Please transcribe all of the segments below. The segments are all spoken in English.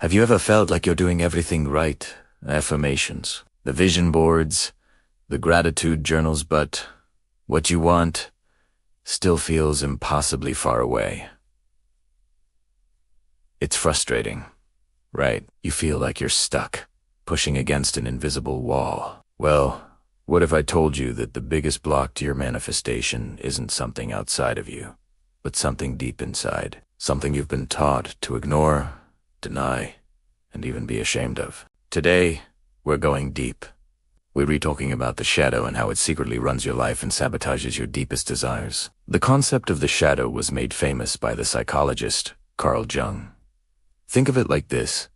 Have you ever felt like you're doing everything right? Affirmations, the vision boards, the gratitude journals, but what you want still feels impossibly far away. It's frustrating, right? You feel like you're stuck, pushing against an invisible wall. Well, what if I told you that the biggest block to your manifestation isn't something outside of you, but something deep inside, something you've been taught to ignore, deny, and even be ashamed of? Today, we're going deep. We're talking about the shadow and how it secretly runs your life and sabotages your deepest desires. The concept of the shadow was made famous by the psychologist Carl Jung. Think of it like this.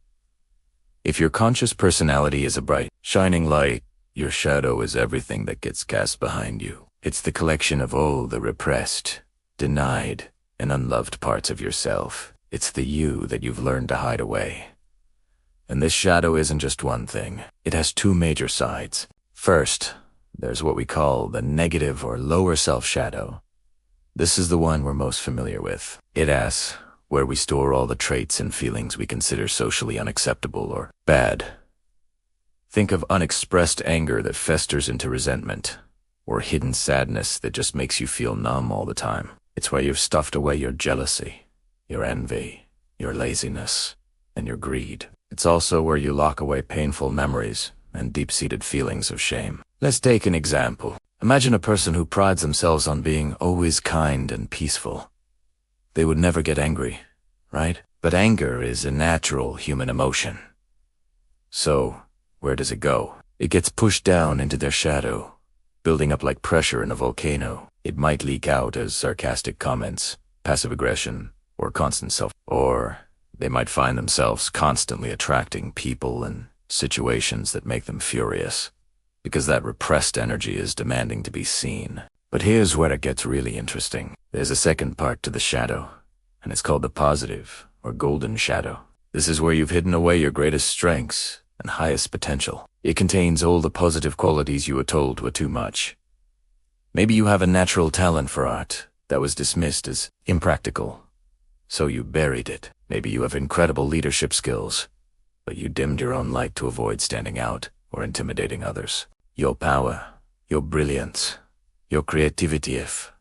If your conscious personality is a bright, shining light, your shadow is everything that gets cast behind you. It's the collection of all the repressed, denied, and unloved parts of yourself. It's the you that you've learned to hide away. And this shadow isn't just one thing. It has two major sides. First, there's what we call the negative or lower self shadow. This is the one we're most familiar with. It asks where we store all the traits and feelings we consider socially unacceptable or bad. Think of unexpressed anger that festers into resentment, or hidden sadness that just makes you feel numb all the time. It's where you've stuffed away your jealousy, your envy, your laziness, and your greed. It's also where you lock away painful memories and deep-seated feelings of shame. Let's take an example. Imagine a person who prides themselves on being always kind and peaceful. They would never get angry, right? But anger is a natural human emotion. So, where does it go? It gets pushed down into their shadow, building up like pressure in a volcano. It might leak out as sarcastic comments, passive aggression, or constant or they might find themselves constantly attracting people and situations that make them furious, because that repressed energy is demanding to be seen. But here's where it gets really interesting. There's a second part to the shadow, and it's called the positive, or golden shadow. This is where you've hidden away your greatest strengths and highest potential. It contains all the positive qualities you were told were too much. Maybe you have a natural talent for art that was dismissed as impractical, so you buried it. Maybe you have incredible leadership skills, but you dimmed your own light to avoid standing out or intimidating others. Your power, your brilliance, your creativity. If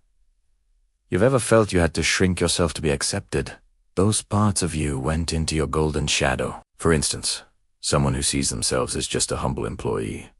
you've ever felt you had to shrink yourself to be accepted, those parts of you went into your golden shadow. For instance, someone who sees themselves as just a humble employee,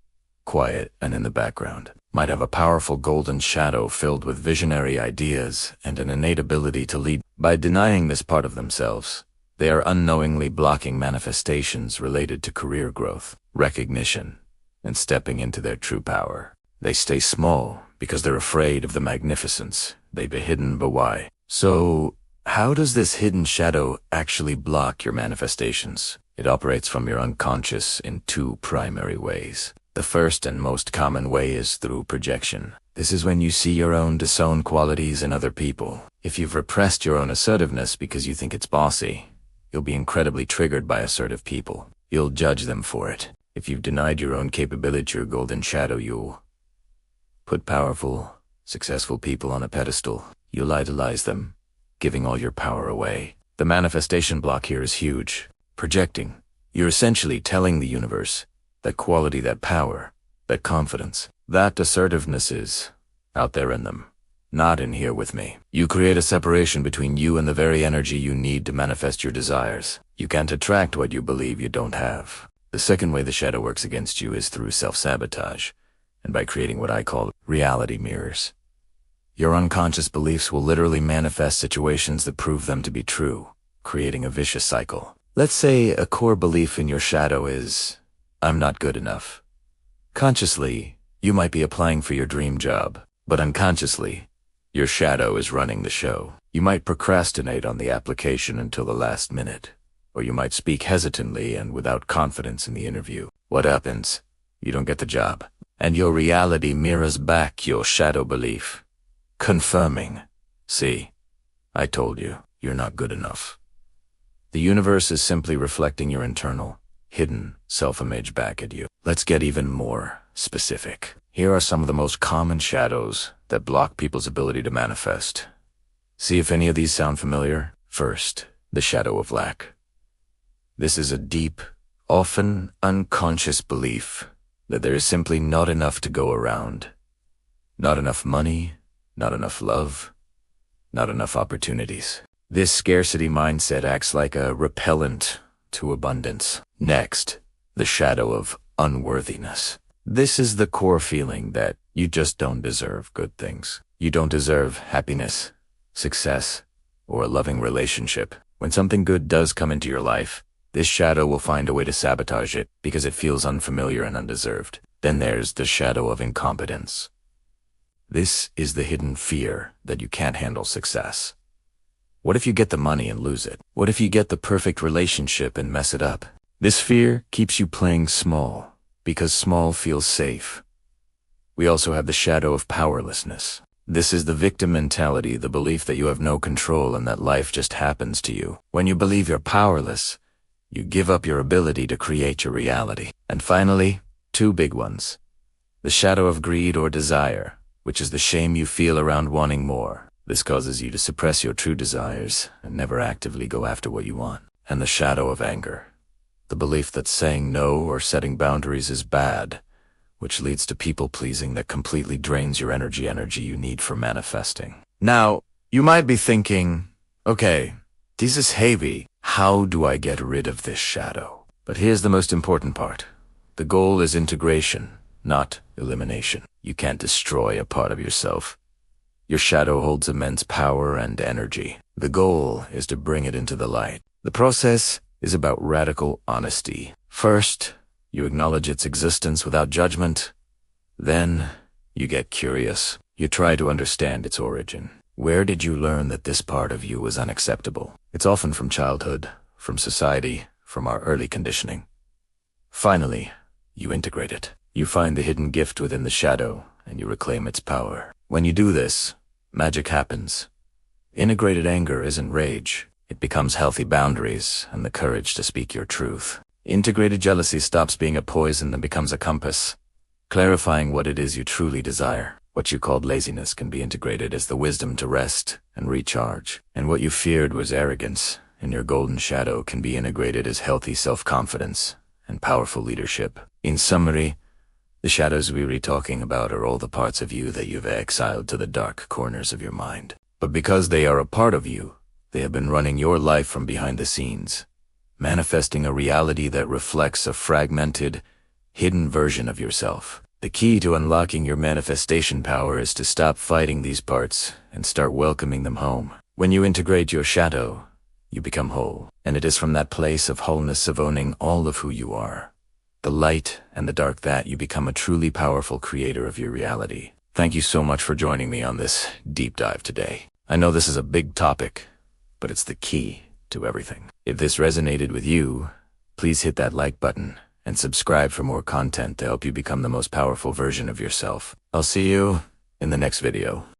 quiet and in the background, might have a powerful golden shadow filled with visionary ideas and an innate ability to lead. By denying this part of themselves, they are unknowingly blocking manifestations related to career growth, recognition, and stepping into their true power. They stay small because they're afraid of the magnificence they be hidden. But why? So, how does this hidden shadow actually block your manifestations? It operates from your unconscious in two primary ways. The first and most common way is through projection. This is when you see your own disowned qualities in other people. If you've repressed your own assertiveness because you think it's bossy, you'll be incredibly triggered by assertive people. You'll judge them for it. If you've denied your own capability, your golden shadow, you'll put powerful, successful people on a pedestal. You'll idolize them, giving all your power away. The manifestation block here is huge. Projecting. You're essentially telling the universe that quality, that power, that confidence, that assertiveness is out there in them, not in here with me. You create a separation between you and the very energy you need to manifest your desires. You can't attract what you believe you don't have. The second way the shadow works against you is through self-sabotage, and by creating what I call reality mirrors. Your unconscious beliefs will literally manifest situations that prove them to be true, creating a vicious cycle. Let's say a core belief in your shadow is, I'm not good enough. Consciously, you might be applying for your dream job, but unconsciously, your shadow is running the show. You might procrastinate on the application until the last minute, or you might speak hesitantly and without confidence in the interview. What happens? You don't get the job, and your reality mirrors back your shadow belief, confirming, see, I told you, you're not good enough. The universe is simply reflecting your internal, hidden self-image back at you. Let's get even more specific. Here are some of the most common shadows that block people's ability to manifest. See if any of these sound familiar. First, the shadow of lack. This is a deep, often unconscious belief that there is simply not enough to go around. Not enough money, not enough love, not enough opportunities. This scarcity mindset acts like a repellent to abundance. Next, the shadow of unworthiness. This is the core feeling that you just don't deserve good things. You don't deserve happiness, success, or a loving relationship. When something good does come into your life, this shadow will find a way to sabotage it because it feels unfamiliar and undeserved. Then there's the shadow of incompetence. This is the hidden fear that you can't handle success. What if you get the money and lose it? What if you get the perfect relationship and mess it up? This fear keeps you playing small because small feels safe. We also have the shadow of powerlessness. This is the victim mentality, the belief that you have no control and that life just happens to you. When you believe you're powerless, you give up your ability to create your reality. And finally, two big ones. The shadow of greed or desire, which is the shame you feel around wanting more. This causes you to suppress your true desires and never actively go after what you want. And the shadow of anger, the belief that saying no or setting boundaries is bad, which leads to people-pleasing that completely drains your energy you need for manifesting. Now, you might be thinking, okay, this is heavy. How do I get rid of this shadow? But here's the most important part. The goal is integration, not elimination. You can't destroy a part of yourself. Your shadow holds immense power and energy. The goal is to bring it into the light. The process is about radical honesty. First, you acknowledge its existence without judgment. Then, you get curious. You try to understand its origin. Where did you learn that this part of you was unacceptable? It's often from childhood, from society, from our early conditioning. Finally, you integrate it. You find the hidden gift within the shadow, and you reclaim its power. When you do this, magic happens. Integrated anger isn't rage. It becomes healthy boundaries and the courage to speak your truth. Integrated jealousy stops being a poison and becomes a compass, clarifying what it is you truly desire. What you called laziness can be integrated as the wisdom to rest and recharge. And what you feared was arrogance in your golden shadow can be integrated as healthy self-confidence and powerful leadership. In summary, the shadows we were talking about are all the parts of you that you've exiled to the dark corners of your mind. But because they are a part of you, they have been running your life from behind the scenes, manifesting a reality that reflects a fragmented, hidden version of yourself. The key to unlocking your manifestation power is to stop fighting these parts and start welcoming them home. When you integrate your shadow, you become whole. And it is from that place of wholeness, of owning all of who you are, the light and the dark, that you become a truly powerful creator of your reality. Thank you so much for joining me on this deep dive today. I know this is a big topic, but it's the key to everything. If this resonated with you, please hit that like button and subscribe for more content to help you become the most powerful version of yourself. I'll see you in the next video.